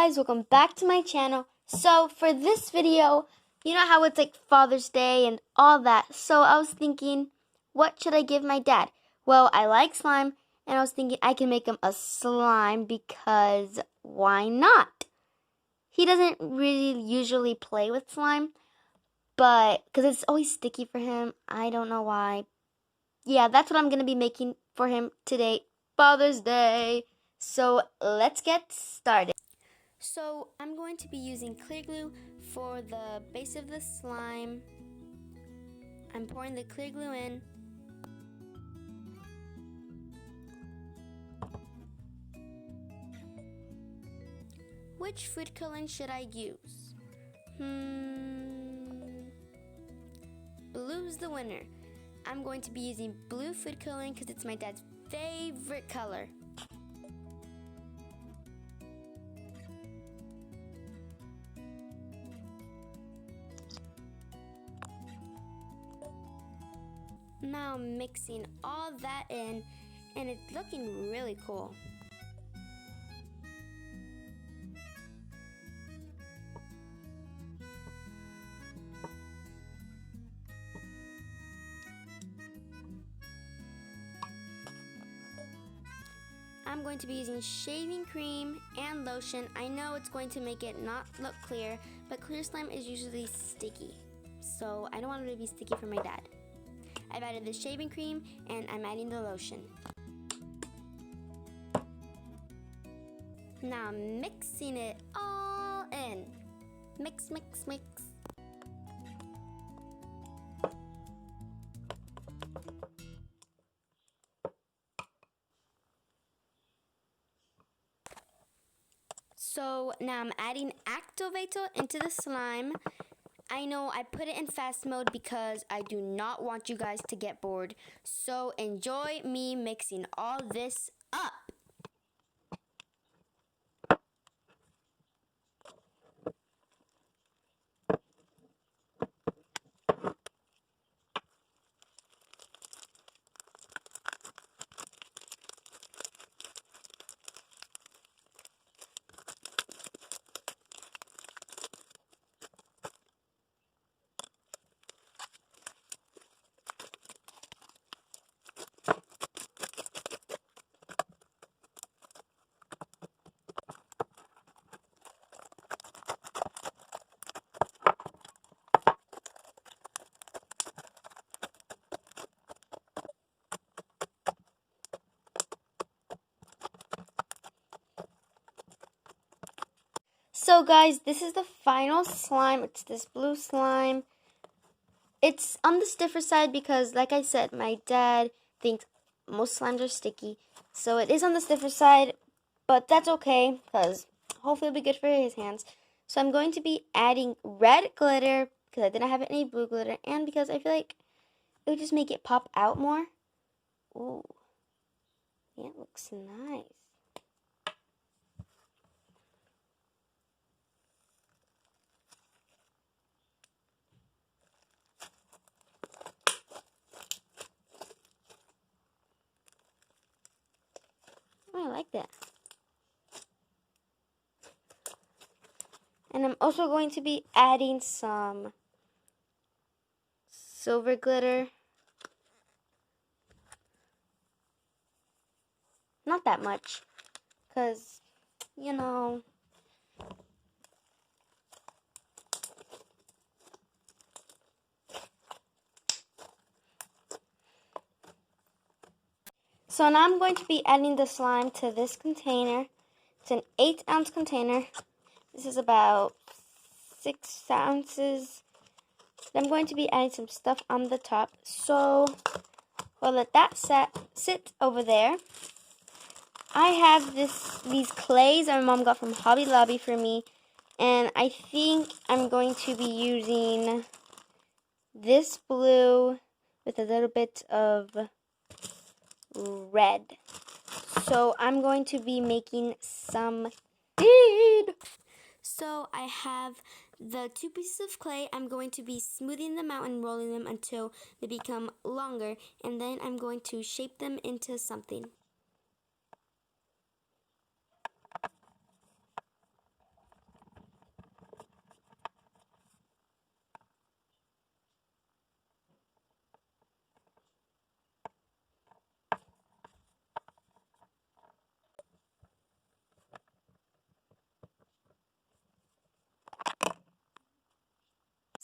guys, welcome back to my channel. So for this video, you know how it's like Father's Day and all that. So I was thinking, what should I give my dad? Well, I like slime and I was thinking I can make him a slime because why not? He doesn't really usually play with slime, but because it's always sticky for him. I don't know why. Yeah, that's what I'm going to be making for him today, Father's Day. So let's get started. So I'm going to be using clear glue for the base of the slime. I'm pouring the clear glue in. Which food coloring should I use? Blue's the winner. I'm going to be using blue food coloring because it's my dad's favorite color. Now I'm mixing all that in and it's looking really cool. I'm going to be using shaving cream and lotion. I know it's going to make it not look clear, but clear slime is usually sticky. So I don't want it to be sticky for my dad. I've added the shaving cream and I'm adding the lotion. Now I'm mixing it all in. Mix, mix, mix. So now I'm adding Activator into the slime. I know I put it in fast mode because I do not want you guys to get bored. So enjoy me mixing all this up. So guys, this is the final slime. It's this blue slime. It's on the stiffer side because, like I said, my dad thinks most slimes are sticky. So it is on the stiffer side, but that's okay because hopefully it'll be good for his hands. So I'm going to be adding red glitter because I didn't have any blue glitter and because I feel like it would just make it pop out more. Ooh, yeah, it looks nice. Oh, I like that. And I'm also going to be adding some silver glitter. Not that much, because, you know, so now I'm going to be adding the slime to this container. It's an 8-ounce container. This is about 6 ounces. I'm going to be adding some stuff on the top. So we'll let that sit over there. I have these clays that my mom got from Hobby Lobby for me. And I think I'm going to be using this blue with a little bit of red. So I'm going to be making some bead. So I have the 2 pieces of clay. I'm going to be smoothing them out and rolling them until they become longer. And then I'm going to shape them into something.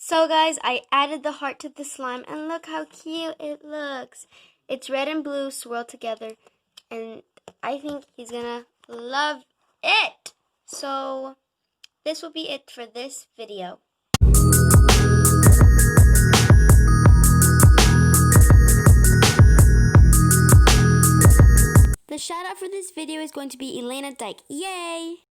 So guys, I added the heart to the slime and look how cute it looks. It's red and blue swirled together and I think he's gonna love it. So this will be it for this video. The shout out for this video is going to be Elena Dyke. Yay!